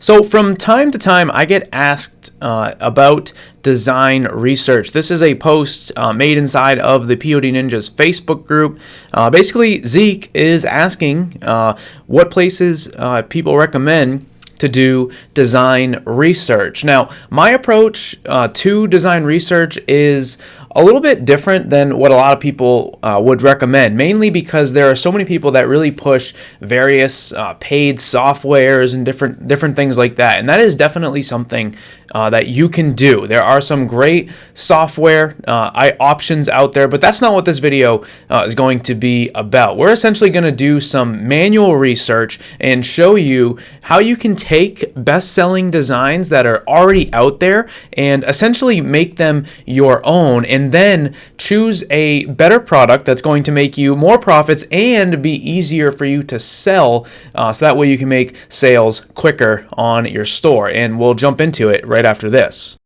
So from time to time, I get asked about design research. This is a post made inside of the POD Ninjas Facebook group. Basically, Zeke is asking what places people recommend to do design research. Now, my approach to design research is a little bit different than what a lot of people would recommend, mainly because there are so many people that really push various paid softwares and different things like that. And that is definitely something that you can do. There are some great software options out there, but that's not what this video is going to be about. We're essentially going to do some manual research and show you how you can take best-selling designs that are already out there and essentially make them your own, and then choose a better product that's going to make you more profits and be easier for you to sell, so that way you can make sales quicker on your store. And we'll jump into it right after this.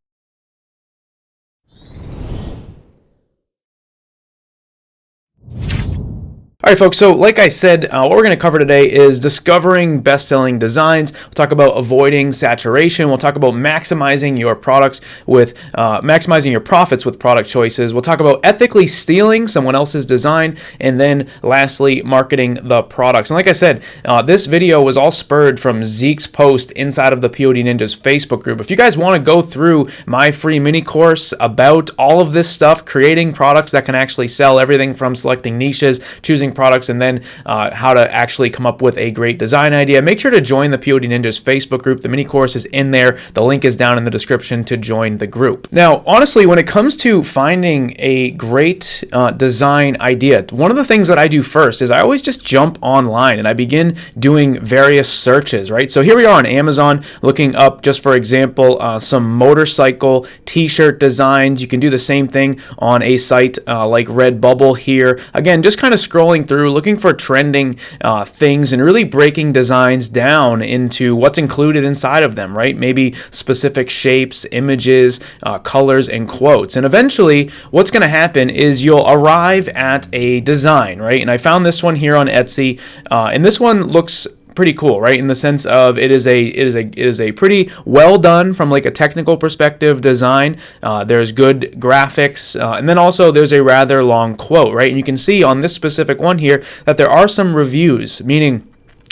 All right, folks, so like I said, what we're going to cover today is discovering best-selling designs. We'll talk about avoiding saturation. We'll talk about maximizing your products with maximizing your profits with product choices. We'll talk about ethically stealing someone else's design, and then lastly, marketing the products. And like I said, this video was all spurred from Zeke's post inside of the POD Ninjas Facebook group. If you guys want to go through my free mini course about all of this stuff, creating products that can actually sell, everything from selecting niches, choosing products, and then how to actually come up with a great design idea, make sure to join the POD Ninjas Facebook group. The mini course is in there. The link is down in the description to join the group. Now, honestly, when it comes to finding a great design idea, one of the things that I do first is I always just jump online and I begin doing various searches, right? So here we are on Amazon looking up, just for example, some motorcycle t-shirt designs. You can do the same thing on a site like Redbubble here. Again, just kind of scrolling through, looking for trending things and really breaking designs down into what's included inside of them, right? Maybe specific shapes, images, colors, and quotes. And eventually, what's going to happen is you'll arrive at a design, right? And I found this one here on Etsy, and this one looks pretty cool, right? In the sense of it is a pretty well done from like a technical perspective design. There's good graphics, and then also there's a rather long quote, right? And you can see on this specific one here that there are some reviews, meaning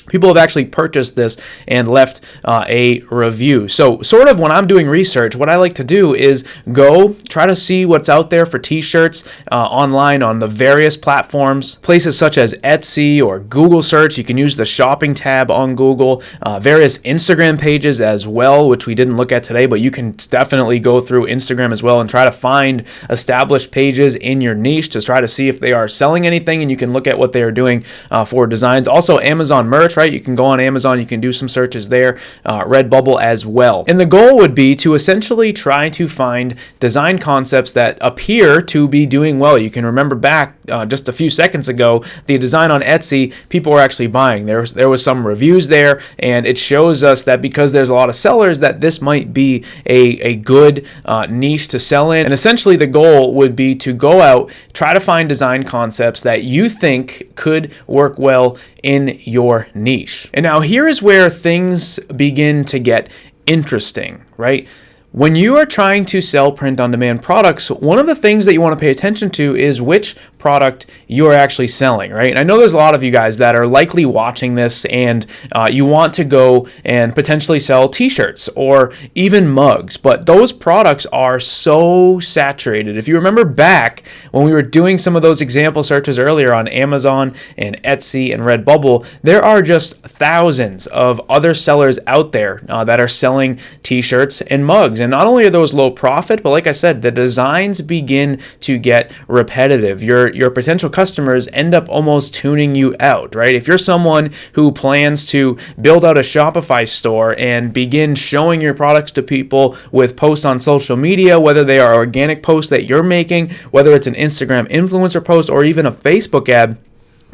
people have actually purchased this and left a review. So sort of when I'm doing research, what I like to do is go try to see what's out there for t-shirts online on the various platforms, places such as Etsy or Google search. You can use the shopping tab on Google, various Instagram pages as well, which we didn't look at today, but you can definitely go through Instagram as well and try to find established pages in your niche to try to see if they are selling anything, and you can look at what they are doing for designs. Also, Amazon merch, right? You can go on Amazon, you can do some searches there, Redbubble as well. And the goal would be to essentially try to find design concepts that appear to be doing well. You can remember back just a few seconds ago, the design on Etsy, people were actually buying. There was some reviews there, and it shows us that because there's a lot of sellers, that this might be a good niche to sell in. And essentially the goal would be to go out, try to find design concepts that you think could work well in your niche. And now here is where things begin to get interesting, right? When you are trying to sell print-on-demand products, one of the things that you want to pay attention to is which product you are actually selling, right? And I know there's a lot of you guys that are likely watching this and you want to go and potentially sell t-shirts or even mugs, but those products are so saturated. If you remember back when we were doing some of those example searches earlier on Amazon and Etsy and Redbubble, there are just thousands of other sellers out there that are selling t-shirts and mugs. And not only are those low profit, but like I said, the designs begin to get repetitive. Your potential customers end up almost tuning you out, right? If you're someone who plans to build out a Shopify store and begin showing your products to people with posts on social media, whether they are organic posts that you're making, whether it's an Instagram influencer post or even a Facebook ad,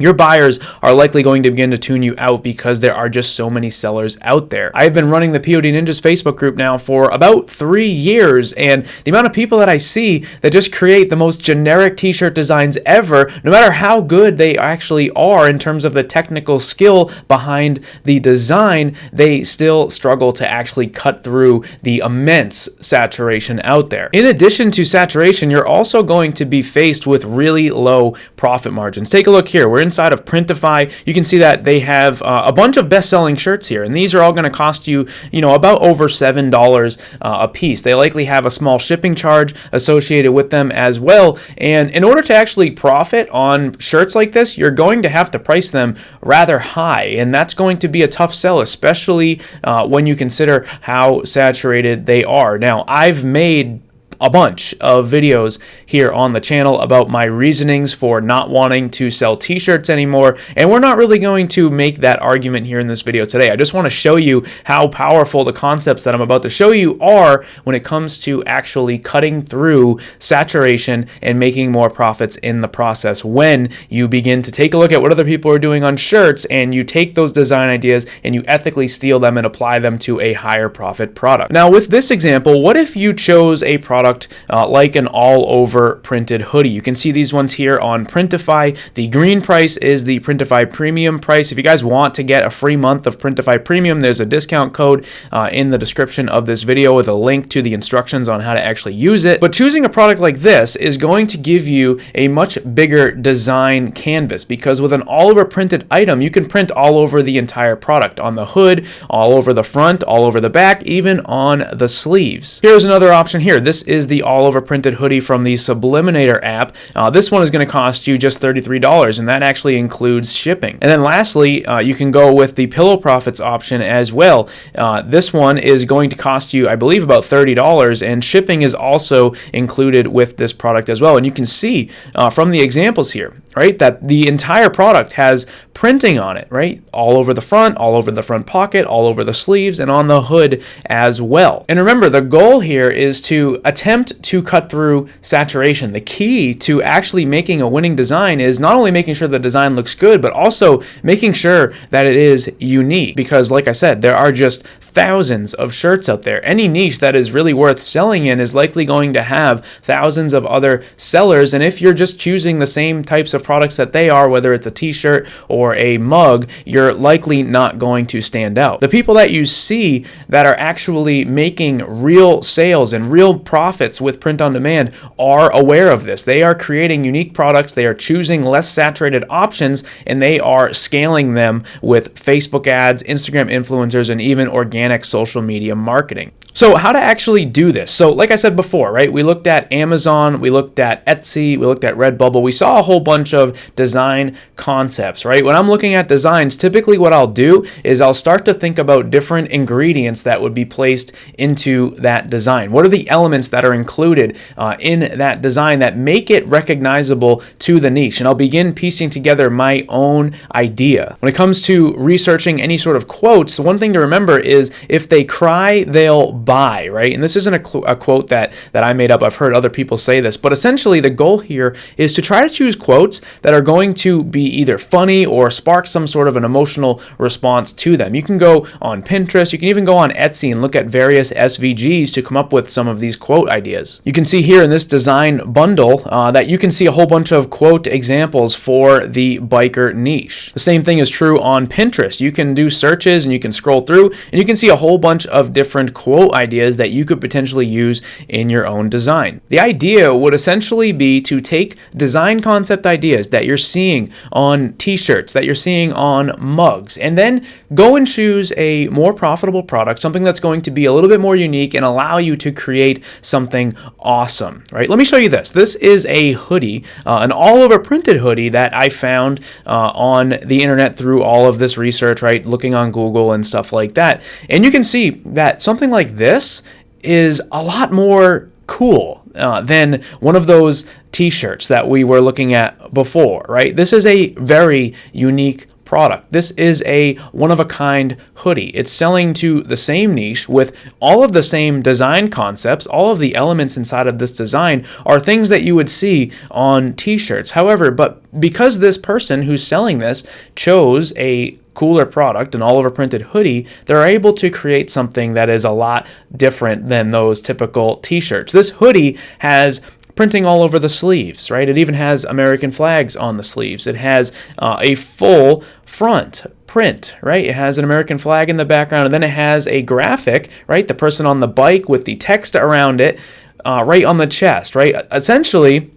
your buyers are likely going to begin to tune you out because there are just so many sellers out there. I've been running the POD Ninjas Facebook group now for about 3 years, and the amount of people that I see that just create the most generic t-shirt designs ever, no matter how good they actually are in terms of the technical skill behind the design, they still struggle to actually cut through the immense saturation out there. In addition to saturation, you're also going to be faced with really low profit margins. Take a look here. We're inside of Printify. You can see that they have a bunch of best-selling shirts here, and these are all going to cost you, about over $7 a piece. They likely have a small shipping charge associated with them as well, and in order to actually profit on shirts like this, you're going to have to price them rather high, and that's going to be a tough sell, especially when you consider how saturated they are. Now, I've made a bunch of videos here on the channel about my reasonings for not wanting to sell t-shirts anymore, and we're not really going to make that argument here in this video today. I just want to show you how powerful the concepts that I'm about to show you are when it comes to actually cutting through saturation and making more profits in the process when you begin to take a look at what other people are doing on shirts and you take those design ideas and you ethically steal them and apply them to a higher profit product. Now, with this example, what if you chose a product like an all-over printed hoodie? You can see these ones here on Printify. The green price is the Printify Premium price. If you guys want to get a free month of Printify Premium, there's a discount code in the description of this video with a link to the instructions on how to actually use it. But choosing a product like this is going to give you a much bigger design canvas, because with an all-over printed item, you can print all over the entire product, on the hood, all over the front, all over the back, even on the sleeves. Here's another option here. This is the all-over printed hoodie from the Subliminator app. This one is going to cost you just $33, and that actually includes shipping. And then lastly, you can go with the Pillow Profits option as well. This one is going to cost you, I believe, about $30, and shipping is also included with this product as well. And you can see from the examples here, right, that the entire product has printing on it, right? All over the front, all over the front pocket, all over the sleeves, and on the hood as well. And remember, the goal here is to attempt to cut through saturation. The key to actually making a winning design is not only making sure the design looks good, but also making sure that it is unique. Because like I said, there are just thousands of shirts out there. Any niche that is really worth selling in is likely going to have thousands of other sellers. And if you're just choosing the same types of products that they are, whether it's a t-shirt or a mug, you're likely not going to stand out. The people that you see that are actually making real sales and real profits with print on demand are aware of this. They are creating unique products, they are choosing less saturated options, and they are scaling them with Facebook ads, Instagram influencers, and even organic social media marketing. So how to actually do this? So like I said before, right, we looked at Amazon, we looked at Etsy, we looked at Redbubble, we saw a whole bunch of design concepts, right? When I'm looking at designs, typically what I'll do is I'll start to think about different ingredients that would be placed into that design. What are the elements that are included in that design that make it recognizable to the niche? And I'll begin piecing together my own idea. When it comes to researching any sort of quotes, one thing to remember is if they cry, they'll buy, right? And this isn't a quote that I made up. I've heard other people say this, but essentially the goal here is to try to choose quotes that are going to be either funny or spark some sort of an emotional response to them. You can go on Pinterest, you can even go on Etsy and look at various SVGs to come up with some of these quote ideas. You can see here in this design bundle that you can see a whole bunch of quote examples for the biker niche. The same thing is true on Pinterest. You can do searches and you can scroll through and you can see a whole bunch of different quote ideas that you could potentially use in your own design. The idea would essentially be to take design concept ideas that you're seeing on t-shirts, that you're seeing on mugs, and then go and choose a more profitable product, something that's going to be a little bit more unique and allow you to create something awesome, right? Let me show you this. This is a hoodie, an all-over printed hoodie that I found on the internet through all of this research, right? Looking on Google and stuff like that. And you can see that something like this is a lot more cool than one of those t-shirts that we were looking at before, right? This is a very unique product. This is a one-of-a-kind hoodie. It's selling to the same niche with all of the same design concepts. All of the elements inside of this design are things that you would see on t-shirts. However, but because this person who's selling this chose a cooler product, an all-over printed hoodie, they're able to create something that is a lot different than those typical t-shirts. This hoodie has printing all over the sleeves, right? It even has American flags on the sleeves. It has a full front print, right? It has an American flag in the background, and then it has a graphic, right? The person on the bike with the text around it, right on the chest, right? Essentially,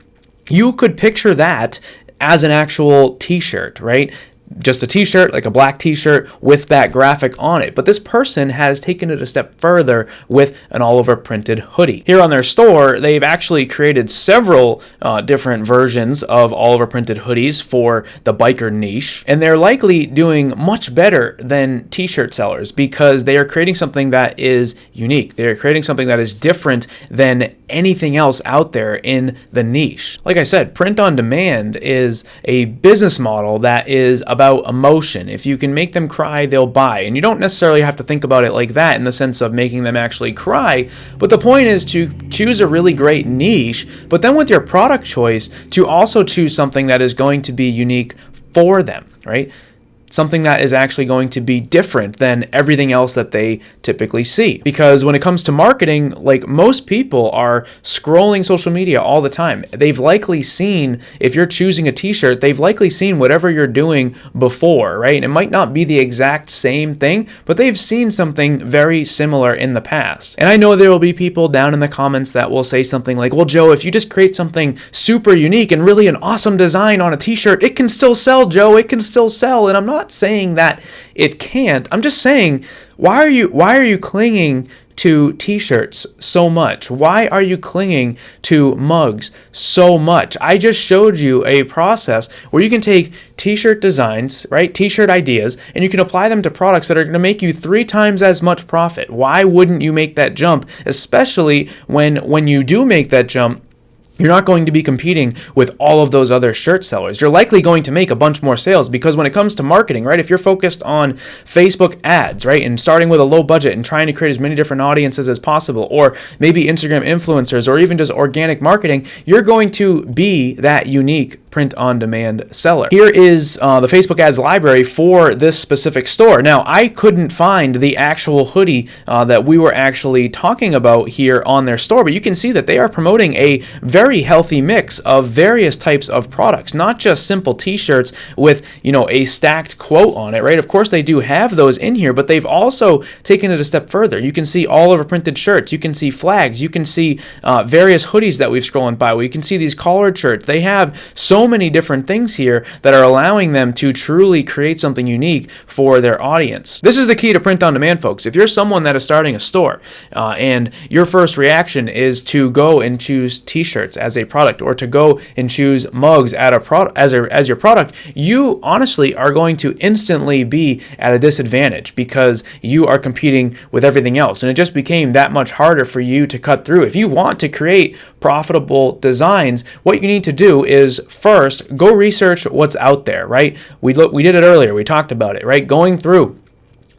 you could picture that as an actual t-shirt, right? Just a t-shirt, like a black t-shirt with that graphic on it. But this person has taken it a step further with an all-over printed hoodie. Here on their store, they've actually created several different versions of all-over printed hoodies for the biker niche. And they're likely doing much better than t-shirt sellers because they are creating something that is unique. They're creating something that is different than anything else out there in the niche. Like I said, print on demand is a business model that is about emotion. If you can make them cry, they'll buy. And you don't necessarily have to think about it like that in the sense of making them actually cry. But the point is to choose a really great niche, but then with your product choice, to also choose something that is going to be unique for them, right? Something that is actually going to be different than everything else that they typically see. Because when it comes to marketing, like most people are scrolling social media all the time. They've likely seen, if you're choosing a t-shirt, they've likely seen whatever you're doing before, right? And it might not be the exact same thing, but they've seen something very similar in the past. And I know there will be people down in the comments that will say something like, well, Joe, if you just create something super unique and really an awesome design on a t-shirt, it can still sell, Joe, it can still sell. And I'm not saying that it can't. I'm just saying, why are you clinging to t-shirts so much? Why are you clinging to mugs so much? I just showed you a process where you can take t-shirt designs, right? T-shirt ideas, and you can apply them to products that are going to make you 3 times as much profit. Why wouldn't you make that jump? Especially when you do make that jump, you're not going to be competing with all of those other shirt sellers. You're likely going to make a bunch more sales because when it comes to marketing, right, if you're focused on Facebook ads, right, and starting with a low budget and trying to create as many different audiences as possible, or maybe Instagram influencers, or even just organic marketing, you're going to be that unique print-on-demand seller. Here is the Facebook ads library for this specific store. Now, I couldn't find the actual hoodie that we were actually talking about here on their store, but you can see that they are promoting a very healthy mix of various types of products, not just simple t-shirts with, a stacked quote on it, right? Of course, they do have those in here, but they've also taken it a step further. You can see all over printed shirts. You can see flags. You can see various hoodies that we've scrolling by. You can see these collared shirts. They have so many different things here that are allowing them to truly create something unique for their audience. This is the key to print on demand, folks. If you're someone that is starting a store and your first reaction is to go and choose t-shirts as a product, or to go and choose mugs as your product, you honestly are going to instantly be at a disadvantage because you are competing with everything else, and it just became that much harder for you to cut through. If you want to create profitable designs, what you need to do is first go research what's out there, right? We did it earlier. We talked about it, right? Going through,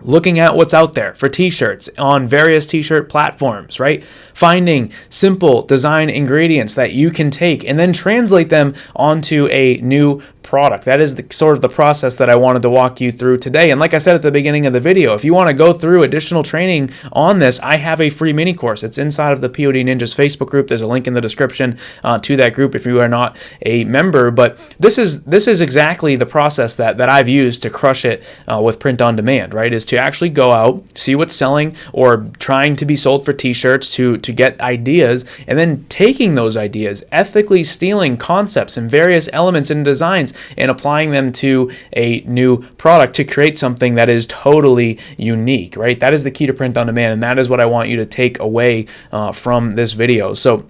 looking at what's out there for t-shirts on various t-shirt platforms, right? Finding simple design ingredients that you can take and then translate them onto a new product. That is sort of the process that I wanted to walk you through today. And like I said at the beginning of the video, if you want to go through additional training on this, I have a free mini course. It's inside of the POD Ninjas Facebook group. There's a link in the description to that group if you are not a member. But this is exactly the process that I've used to crush it with print on demand, right? Is to actually go out, see what's selling or trying to be sold for t-shirts, to get ideas, and then taking those ideas, ethically stealing concepts and various elements and designs and applying them to a new product to create something that is totally unique, right? That is the key to print on demand, and that is what I want you to take away from this video. So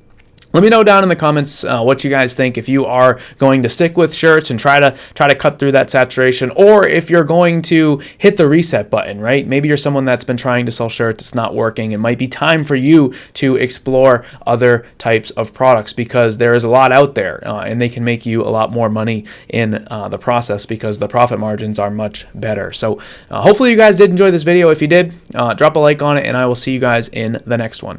Let me know down in the comments what you guys think, if you are going to stick with shirts and try to cut through that saturation, or if you're going to hit the reset button, right? Maybe you're someone that's been trying to sell shirts, it's not working. It might be time for you to explore other types of products, because there is a lot out there and they can make you a lot more money in the process, because the profit margins are much better. So hopefully you guys did enjoy this video. If you did, drop a like on it, and I will see you guys in the next one.